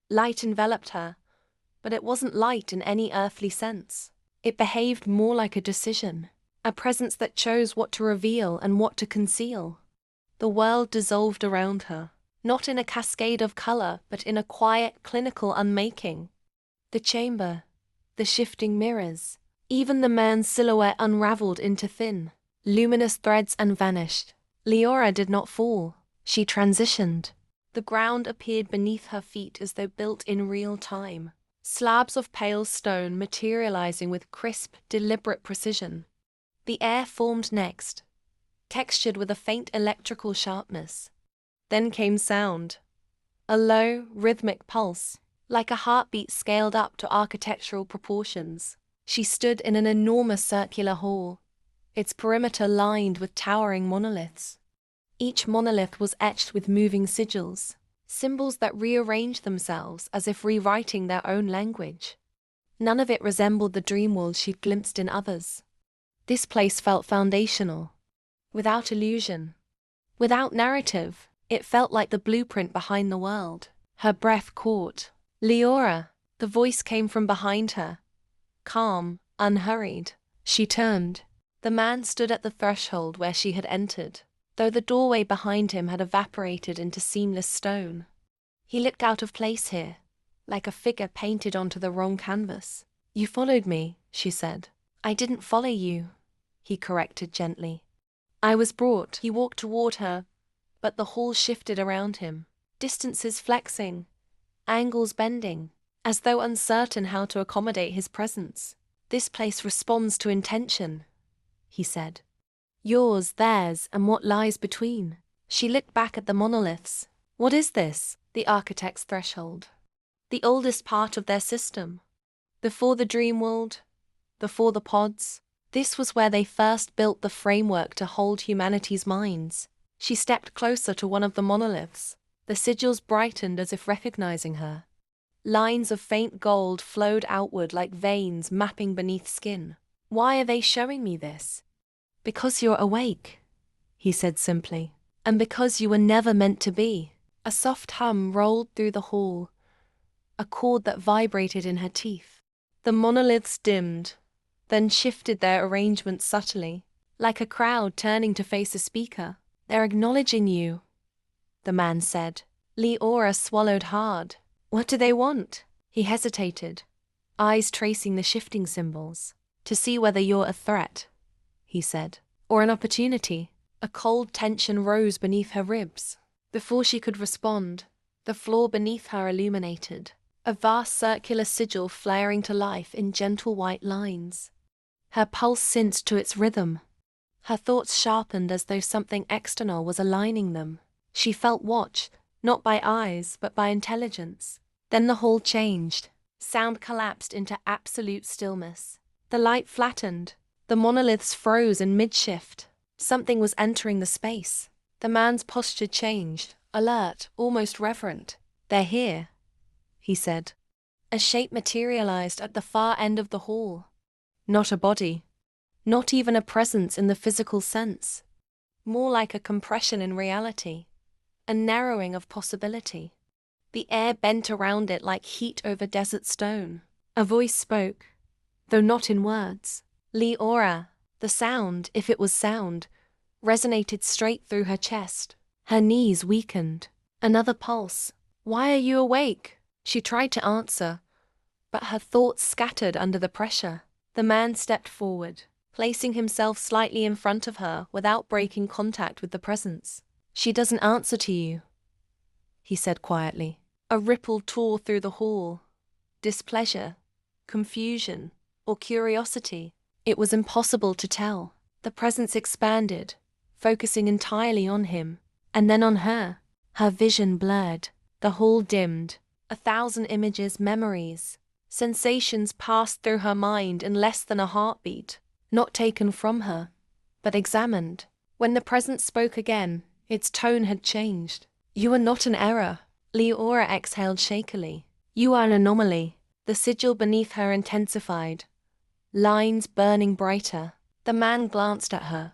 Light enveloped her, but it wasn't light in any earthly sense. It behaved more like a decision, a presence that chose what to reveal and what to conceal. The world dissolved around her, not in a cascade of color, but in a quiet, clinical unmaking. The chamber, the shifting mirrors, even the man's silhouette unraveled into thin, luminous threads and vanished. Leora did not fall. She transitioned. The ground appeared beneath her feet as though built in real time. Slabs of pale stone materializing with crisp, deliberate precision. The air formed next, textured with a faint electrical sharpness. Then came sound. A low, rhythmic pulse, like a heartbeat scaled up to architectural proportions. She stood in an enormous circular hall, its perimeter lined with towering monoliths. Each monolith was etched with moving sigils, symbols that rearranged themselves as if rewriting their own language. None of it resembled the dream world she'd glimpsed in others. This place felt foundational, without illusion, without narrative. It felt like the blueprint behind the world. Her breath caught. Leora! The voice came from behind her, calm, unhurried. She turned. The man stood at the threshold where she had entered, though the doorway behind him had evaporated into seamless stone. He looked out of place here, like a figure painted onto the wrong canvas. "You followed me," she said. "I didn't follow you," he corrected gently. "I was brought." He walked toward her, but the hall shifted around him, distances flexing, angles bending, as though uncertain how to accommodate his presence. "This place responds to intention," he said. "Yours, theirs, and what lies between." She looked back at the monoliths. "What is this?" The architect's threshold. The oldest part of their system. Before the dream world, before the pods, this was where they first built the framework to hold humanity's minds. She stepped closer to one of the monoliths. The sigils brightened as if recognizing her. Lines of faint gold flowed outward like veins mapping beneath skin. "Why are they showing me this?" "Because you're awake," he said simply. "And because you were never meant to be." A soft hum rolled through the hall, a chord that vibrated in her teeth. The monoliths dimmed, then shifted their arrangement subtly, like a crowd turning to face a speaker. "They're acknowledging you," the man said. Leora swallowed hard. "What do they want?" He hesitated, eyes tracing the shifting symbols. "To see whether you're a threat," he said, "or an opportunity." A cold tension rose beneath her ribs. Before she could respond, the floor beneath her illuminated, a vast circular sigil flaring to life in gentle white lines. Her pulse synced to its rhythm. Her thoughts sharpened as though something external was aligning them. She felt watched, not by eyes, but by intelligence. Then the hall changed. Sound collapsed into absolute stillness. The light flattened. The monoliths froze in mid-shift. Something was entering the space. The man's posture changed, alert, almost reverent. "They're here," he said. A shape materialized at the far end of the hall. Not a body. Not even a presence in the physical sense. More like a compression in reality. A narrowing of possibility. The air bent around it like heat over desert stone. A voice spoke, though not in words. "Leora." The sound, if it was sound, resonated straight through her chest. Her knees weakened. Another pulse. "Why are you awake?" She tried to answer, but her thoughts scattered under the pressure. The man stepped forward, placing himself slightly in front of her without breaking contact with the presence. "She doesn't answer to you," he said quietly. A ripple tore through the hall. Displeasure, confusion, or curiosity. It was impossible to tell. The presence expanded, focusing entirely on him, and then on her. Her vision blurred. The hall dimmed. 1,000 images, memories, sensations passed through her mind in less than a heartbeat, not taken from her, but examined. When the presence spoke again, its tone had changed. "You are not an error," Leora exhaled shakily. "You are an anomaly." The sigil beneath her intensified, lines burning brighter. The man glanced at her,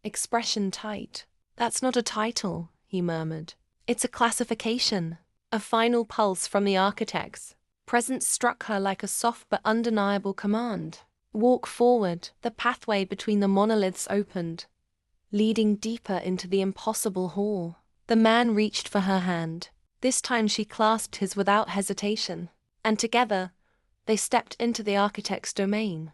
expression tight. "That's not a title," he murmured. "It's a classification." A final pulse from the architect's presence struck her like a soft but undeniable command. Walk forward. The pathway between the monoliths opened, leading deeper into the impossible hall. The man reached for her hand. This time she clasped his without hesitation, and together they stepped into the architect's domain.